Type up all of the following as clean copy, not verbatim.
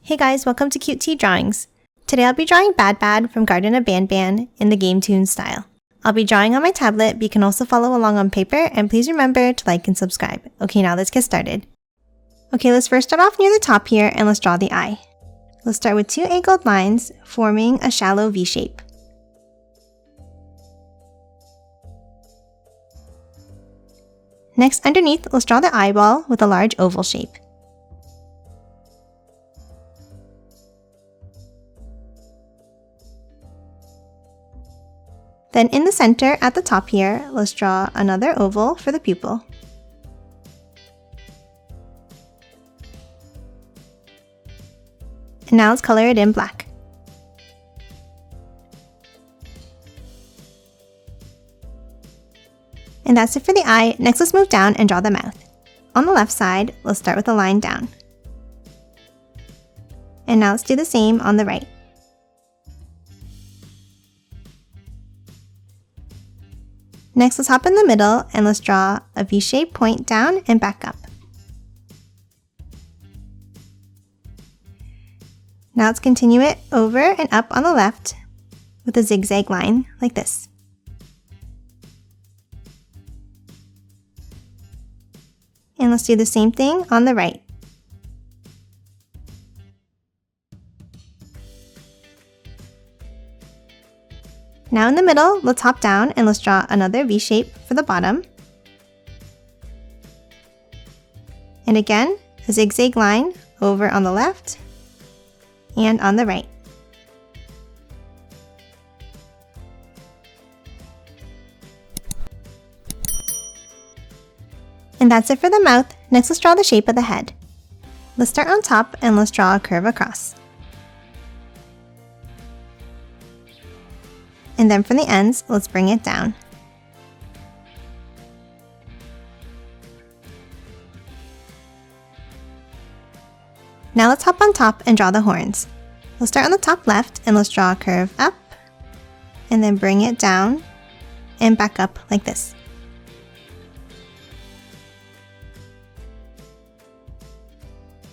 Hey guys, welcome to Cute Tea Drawings. Today I'll be drawing BADBAD from Garten of Banban in the GameToon style. I'll be drawing on my tablet, but you can also follow along on paper, and please remember to like and subscribe. Okay, now let's get started. Okay, let's first start off near the top here and let's draw the eye. Let's start with two angled lines forming a shallow V shape. Next, underneath, let's draw the eyeball with a large oval shape. Then in the center, at the top here, let's draw another oval for the pupil. And now let's color it in black. And that's it for the eye. Next, let's move down and draw the mouth. On the left side, let's start with a line down. And now let's do the same on the right. Next, let's hop in the middle and let's draw a V-shaped point down and back up. Now let's continue it over and up on the left with a zigzag line like this. And let's do the same thing on the right. Now in the middle, let's hop down and let's draw another V shape for the bottom. And again, a zigzag line over on the left and on the right. And that's it for the mouth. Next, let's draw the shape of the head. Let's start on top and let's draw a curve across. And then from the ends, let's bring it down. Now let's hop on top and draw the horns. We'll start on the top left and let's draw a curve up and then bring it down and back up like this.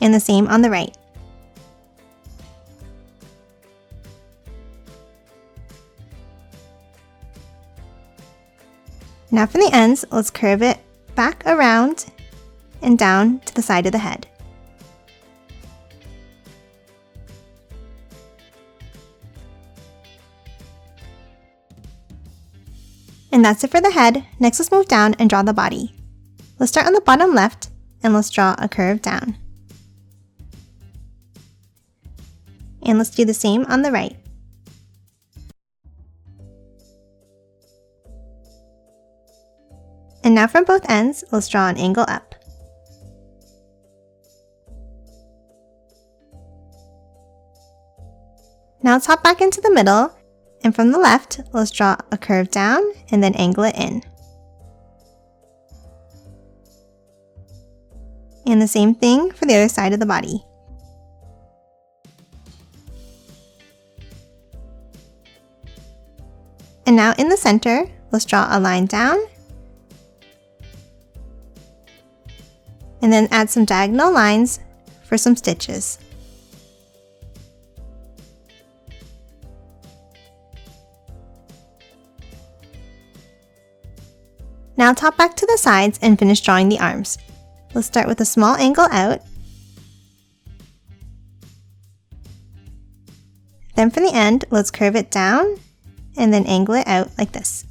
And the same on the right. Now from the ends, let's curve it back around and down to the side of the head. And that's it for the head. Next, let's move down and draw the body. Let's start on the bottom left and let's draw a curve down. And let's do the same on the right. And now from both ends, let's draw an angle up. Now let's hop back into the middle, and from the left, let's draw a curve down and then angle it in. And the same thing for the other side of the body. And now in the center, let's draw a line down and then add some diagonal lines for some stitches. Now let's hop back to the sides and finish drawing the arms. Let's start with a small angle out. Then for the end, let's curve it down and then angle it out like this.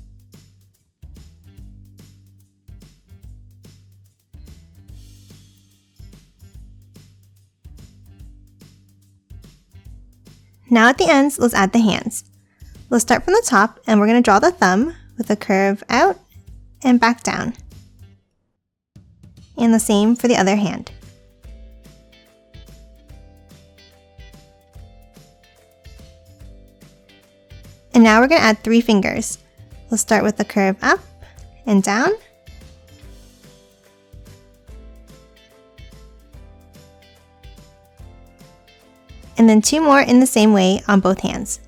Now at the ends, let's add the hands. Let's start from the top and we're going to draw the thumb with a curve out and back down. And the same for the other hand. And now we're going to add 3 fingers. Let's start with the curve up and down. And then 2 more in the same way on both hands.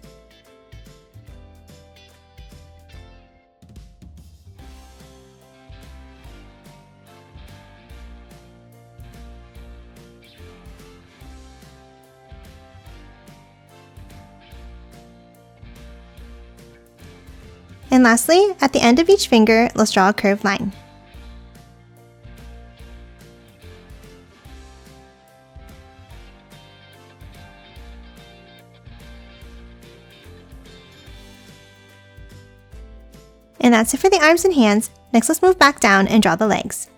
And lastly, at the end of each finger, let's draw a curved line. And that's it for the arms and hands. Next, let's move back down and draw the legs.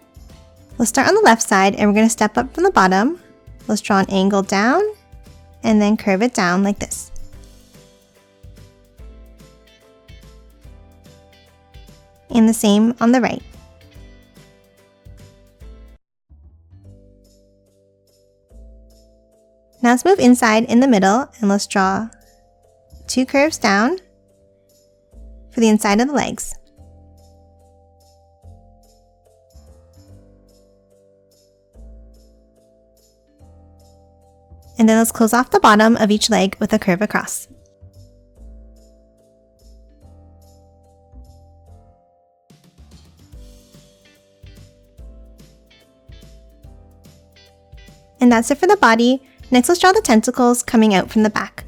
Let's start on the left side and we're going to step up from the bottom. Let's draw an angle down and then curve it down like this. And the same on the right. Now let's move inside in the middle and let's draw 2 curves down for the inside of the legs. And then let's close off the bottom of each leg with a curve across. And that's it for the body. Next, let's draw the tentacles coming out from the back.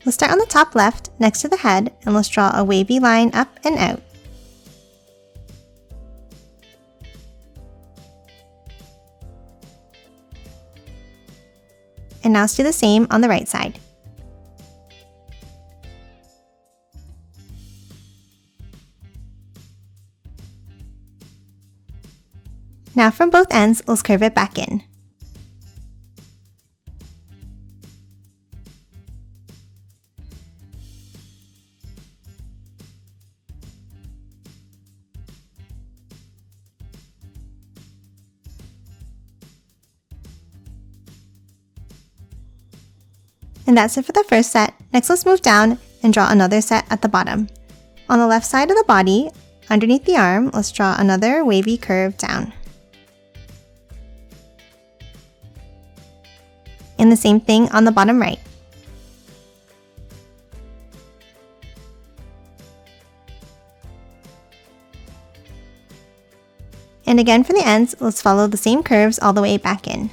Let's start on the top left next to the head and let's draw a wavy line up and out. And now let's do the same on the right side. Now from both ends, let's curve it back in. And that's it for the first set. Next, let's move down and draw another set at the bottom. On the left side of the body, underneath the arm, let's draw another wavy curve down. And the same thing on the bottom right. And again for the ends, let's follow the same curves all the way back in.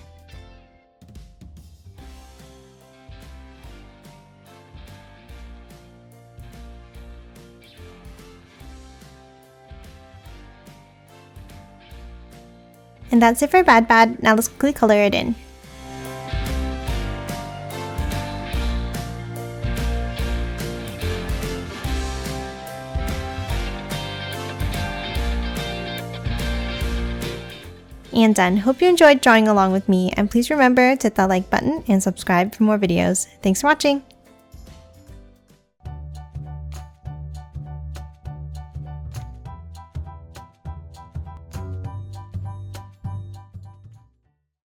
And that's it for BADBAD. Now let's quickly color it in. And done. Hope you enjoyed drawing along with me, and please remember to hit that like button and subscribe for more videos. Thanks for watching!